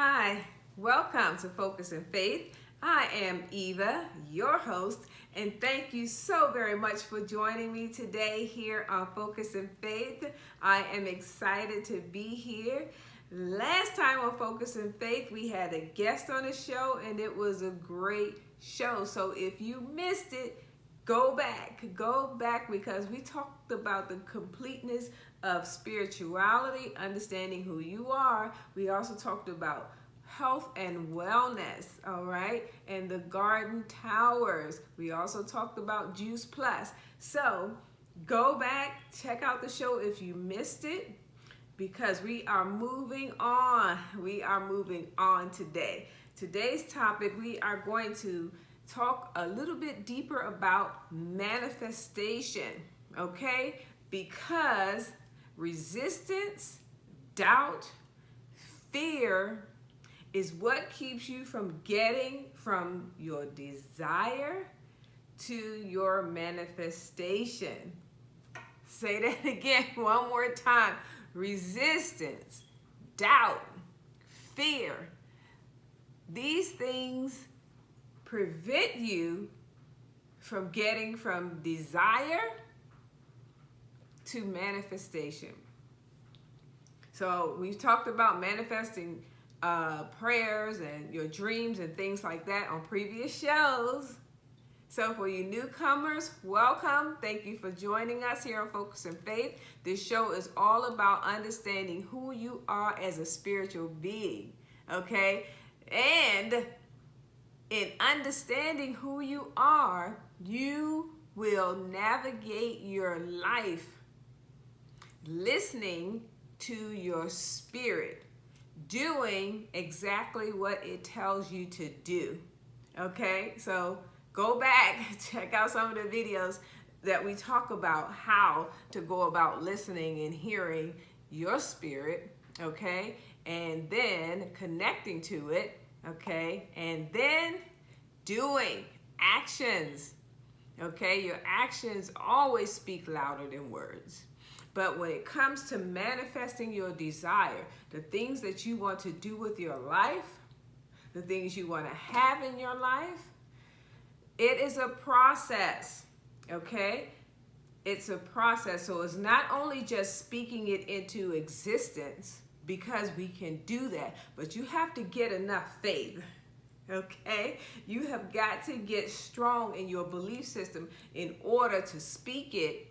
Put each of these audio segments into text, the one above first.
Hi, welcome to Focus and Faith. I am Eva, your host, and thank you so very much for joining me today here on Focus and Faith. I am excited to be here. Last time on Focus and Faith, we had a guest on the show, and it was a great show. So if you missed it, go back because we talked about the completeness of spirituality, understanding who you are. We also talked about health and wellness, all right, and the garden towers. We also talked about Juice Plus. So go back, check out the show if you missed it, because we are moving on. We are moving on today. Today's topic, we are going to talk a little bit deeper about manifestation, okay? Because resistance, doubt, fear is what keeps you from getting from your desire to your manifestation. Say that again one more time. Resistance, doubt, fear. These things prevent you from getting from desire to manifestation. So we've talked about manifesting prayers and your dreams and things like that on previous shows. So for you newcomers, welcome. Thank you for joining us here on Focus and Faith. This show is all about understanding who you are as a spiritual being, okay? And in understanding who you are, you will navigate your life listening to your spirit, doing exactly what it tells you to do. Okay, so go back, check out some of the videos that we talk about how to go about listening and hearing your spirit, okay, and then connecting to it, okay, and then doing actions, okay. Your actions always speak louder than words. But when it comes to manifesting your desire, the things that you want to do with your life, the things you want to have in your life, it is a process, okay? It's a process. So it's not only just speaking it into existence, because we can do that, but you have to get enough faith, okay? You have got to get strong in your belief system in order to speak it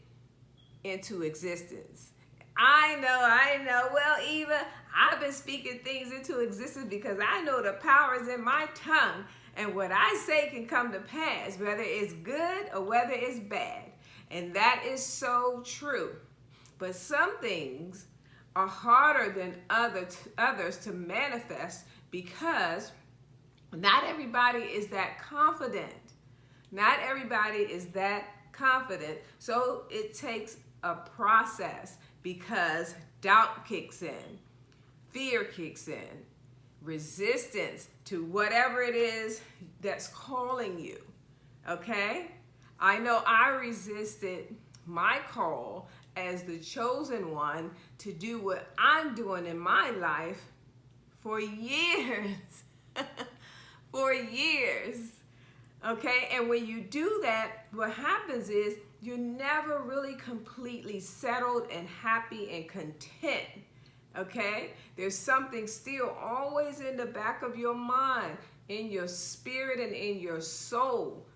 into existence. I know. Well, Eva, I've been speaking things into existence because I know the power is in my tongue, and what I say can come to pass, whether it's good or whether it's bad. And that is so true. But some things are harder than others to manifest because not everybody is that confident. Not everybody is that confident. So it takes a process because doubt kicks in, fear kicks in, resistance to whatever it is that's calling you, okay? I know I resisted my call as the chosen one to do what I'm doing in my life for years, for years. Okay, and when you do that, what happens is you're never really completely settled and happy and content. Okay, there's something still always in the back of your mind, in your spirit and in your soul.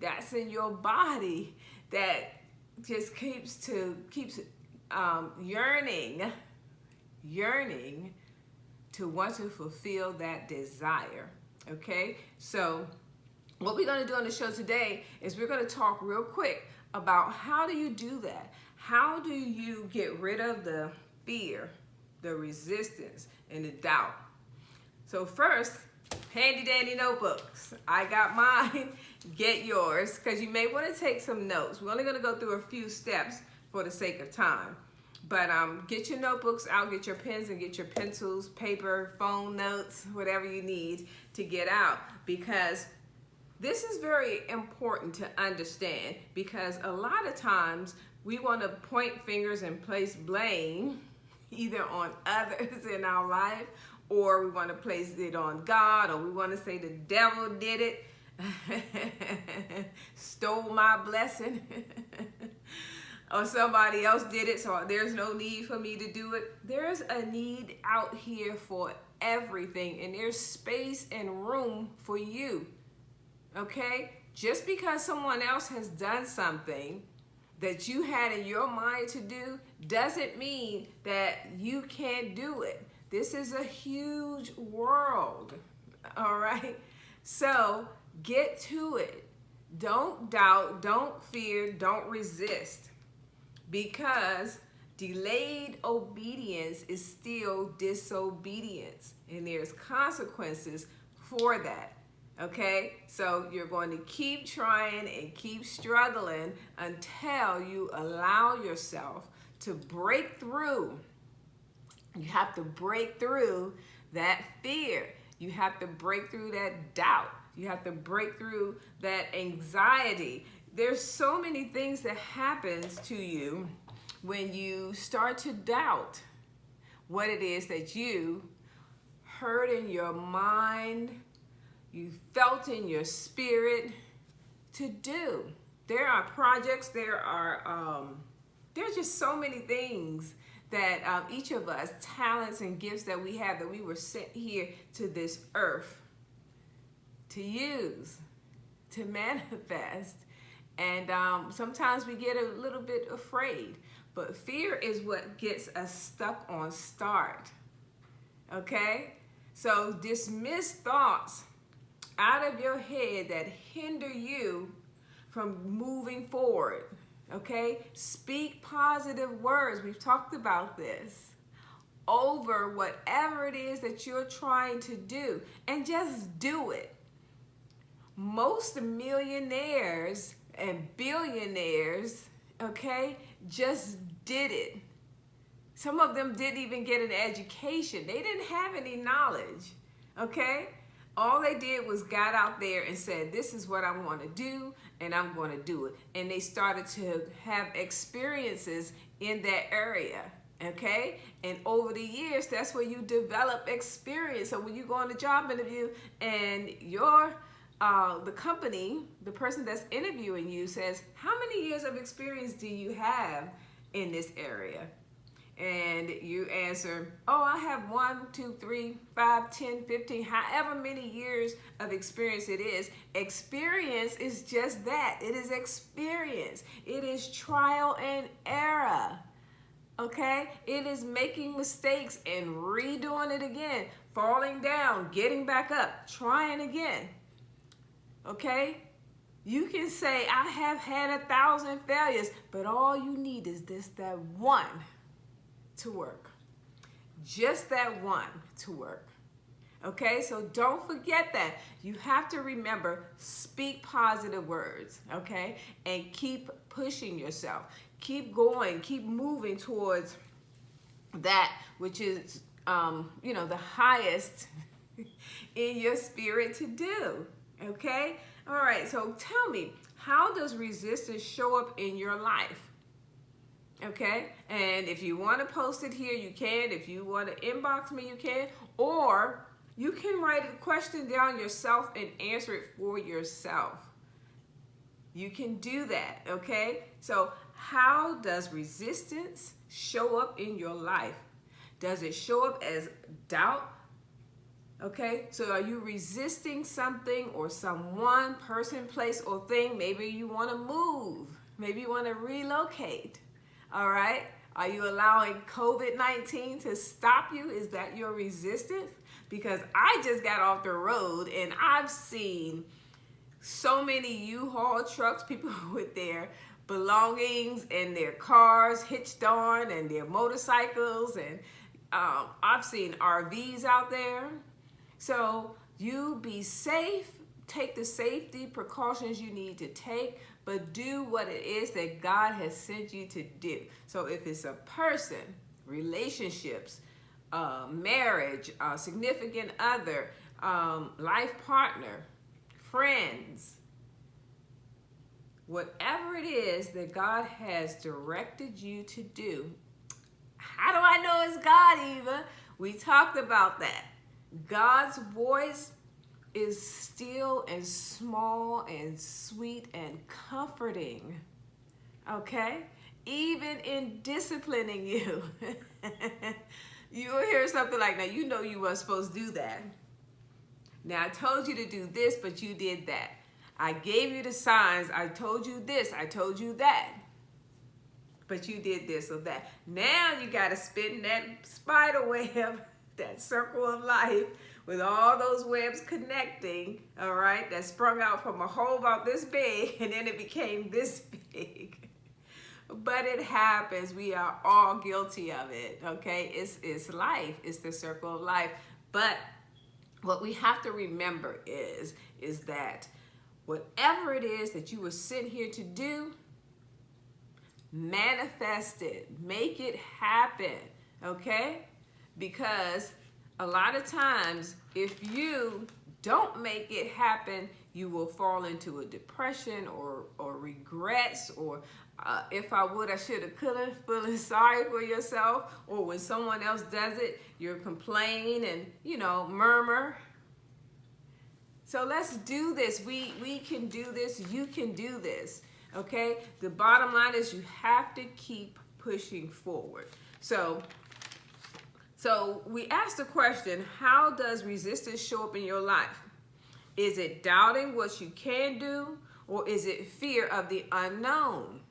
That's in your body that just keeps yearning to want to fulfill that desire. Okay, so what we're going to do on the show today is we're going to talk real quick about how do you do that? How do you get rid of the fear, the resistance, and the doubt? So first, handy dandy notebooks. I got mine. Get yours, because you may want to take some notes. We're only going to go through a few steps for the sake of time. But get your notebooks out, get your pens and get your pencils, paper, phone notes, whatever you need to get out, because this is very important to understand, because a lot of times we want to point fingers and place blame either on others in our life or we want to place it on God, or we want to say the devil did it, stole my blessing, or somebody else did it, so there's no need for me to do it. There's a need out here for everything, and there's space and room for you, okay? Just because someone else has done something that you had in your mind to do doesn't mean that you can't do it. This is a huge world, all right? So get to it. Don't doubt, don't fear, don't resist, because delayed obedience is still disobedience, and there's consequences for that. Okay, so you're going to keep trying and keep struggling until you allow yourself to break through. You have to break through that fear. You have to break through that doubt. You have to break through that anxiety. There's so many things that happens to you when you start to doubt what it is that you heard in your mind, you felt in your spirit to do. There are projects, there's just so many things that each of us, talents and gifts that we have, that we were sent here to this earth to use, to manifest. And sometimes we get a little bit afraid, but fear is what gets us stuck on start, okay? So dismiss thoughts out of your head that hinder you from moving forward, okay? Speak positive words. We've talked about this over whatever it is that you're trying to do, and just do it. Most millionaires and billionaires, okay, just did it. Some of them didn't even get an education. They didn't have any knowledge, okay? All they did was got out there and said, this is what I want to do, and I'm going to do it. And they started to have experiences in that area, okay? And over the years, that's where you develop experience. So when you go on a job interview and the company, the person that's interviewing you says, how many years of experience do you have in this area? And you answer, oh, I have 1, 2, 3, 5, 10, 15, however many years of experience it is. Experience is just that. It is experience. It is trial and error. Okay? It is making mistakes and redoing it again, falling down, getting back up, trying again. Okay? You can say, I have had 1,000 failures, but all you need is that one to work. Just that one to work. Okay, so don't forget that. You have to remember, speak positive words, okay? And keep pushing yourself. Keep going, keep moving towards that which is, the highest in your spirit to do, okay? All right, so tell me, how does resistance show up in your life? Okay, and if you want to post it here, you can. If you want to inbox me, you can. Or you can write a question down yourself and answer it for yourself. You can do that, okay? So how does resistance show up in your life? Does it show up as doubt? Okay, so are you resisting something or someone, person, place, or thing? Maybe you want to move. Maybe you want to relocate. All right? Are you allowing COVID-19 to stop you? Is that your resistance? Because I just got off the road and I've seen so many U-Haul trucks, people with their belongings and their cars hitched on and their motorcycles, and I've seen RVs out there. So you be safe, take the safety precautions you need to take, but do what it is that God has sent you to do. So if it's a person, relationships, marriage, significant other, life partner, friends, whatever it is that God has directed you to do. How do I know it's God, Eva? We talked about that. God's voice is still and small and sweet and comforting, okay? Even in disciplining you. You'll hear something like, now you know you weren't supposed to do that. Now I told you to do this, but you did that. I gave you the signs. I told you this. I told you that. But you did this or that. Now you got to spin that spider web, that circle of life, with all those webs connecting, all right, that sprung out from a hole about this big, and then it became this big. But it happens. We are all guilty of it, okay? It's life. It's the circle of life. But what we have to remember is that whatever it is that you were sent here to do, manifest it. Make it happen, okay? Because a lot of times, if you don't make it happen, you will fall into a depression or regrets, or if I would, I should have, could have, feeling sorry for yourself, or when someone else does it, you're complaining and, you know, murmur. So let's do this. We can do this. You can do this, okay? The bottom line is you have to keep pushing forward. So we asked the question, how does resistance show up in your life? Is it doubting what you can do, or is it fear of the unknown?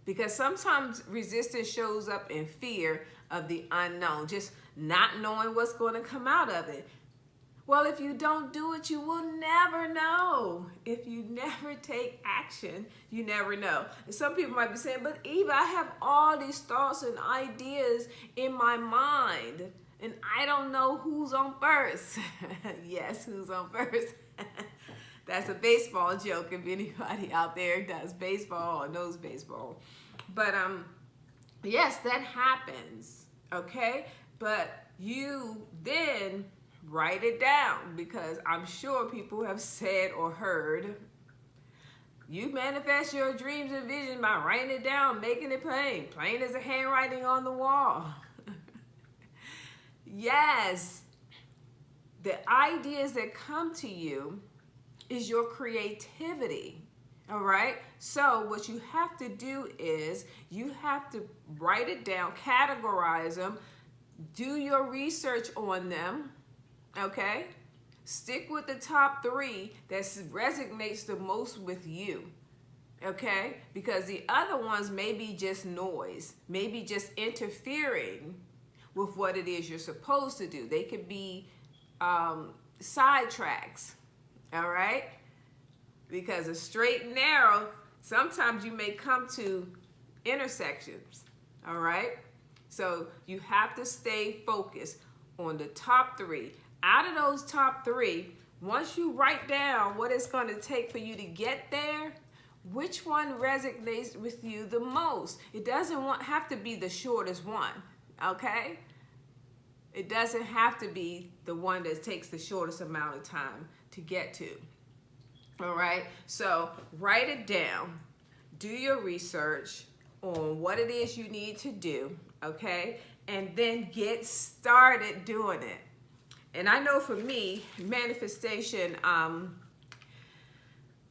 Because sometimes resistance shows up in fear of the unknown, just not knowing what's going to come out of it. Well, if you don't do it, you will never know. If you never take action, you never know. And some people might be saying, but Eva, I have all these thoughts and ideas in my mind, and I don't know who's on first. Yes, who's on first? That's a baseball joke if anybody out there does baseball or knows baseball. But yes, that happens, okay? But you then write it down, because I'm sure people have said or heard, you manifest your dreams and vision by writing it down, making it plain. Plain as a handwriting on the wall. Yes, the ideas that come to you is your creativity, all right? So what you have to do is you have to write it down, categorize them, do your research on them, okay? Stick with the top 3 that resonates the most with you, okay? Because the other ones may be just noise, maybe just interfering with what it is you're supposed to do. They could be sidetracks, all right? Because a straight and narrow, sometimes you may come to intersections, all right? So you have to stay focused on the top 3. Out of those top 3, once you write down what it's going to take for you to get there, which one resonates with you the most? It doesn't have to be the shortest one, okay? It doesn't have to be the one that takes the shortest amount of time to get to, all right? So write it down. Do your research on what it is you need to do, okay? And then get started doing it. And I know for me, manifestation,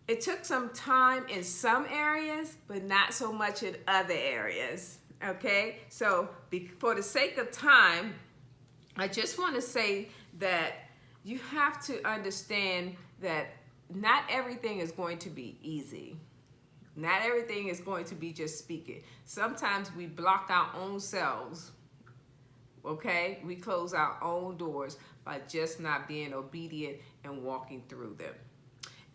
it took some time in some areas, but not so much in other areas, okay? So for the sake of time, I just want to say that you have to understand that not everything is going to be easy. Not everything is going to be just speaking. Sometimes we block our own selves, okay? We close our own doors by just not being obedient and walking through them.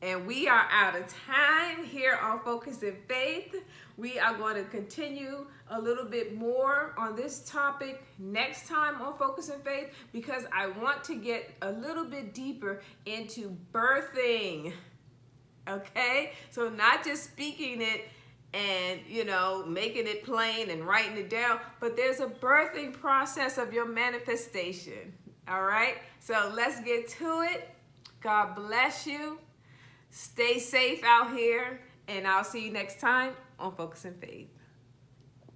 And we are out of time here on Focus and Faith. We are going to continue a little bit more on this topic next time on Focus and Faith, because I want to get a little bit deeper into birthing, okay? So not just speaking it and, you know, making it plain and writing it down, but there's a birthing process of your manifestation, all right? So let's get to it. God bless you. Stay safe out here, and I'll see you next time on Focus and Faith.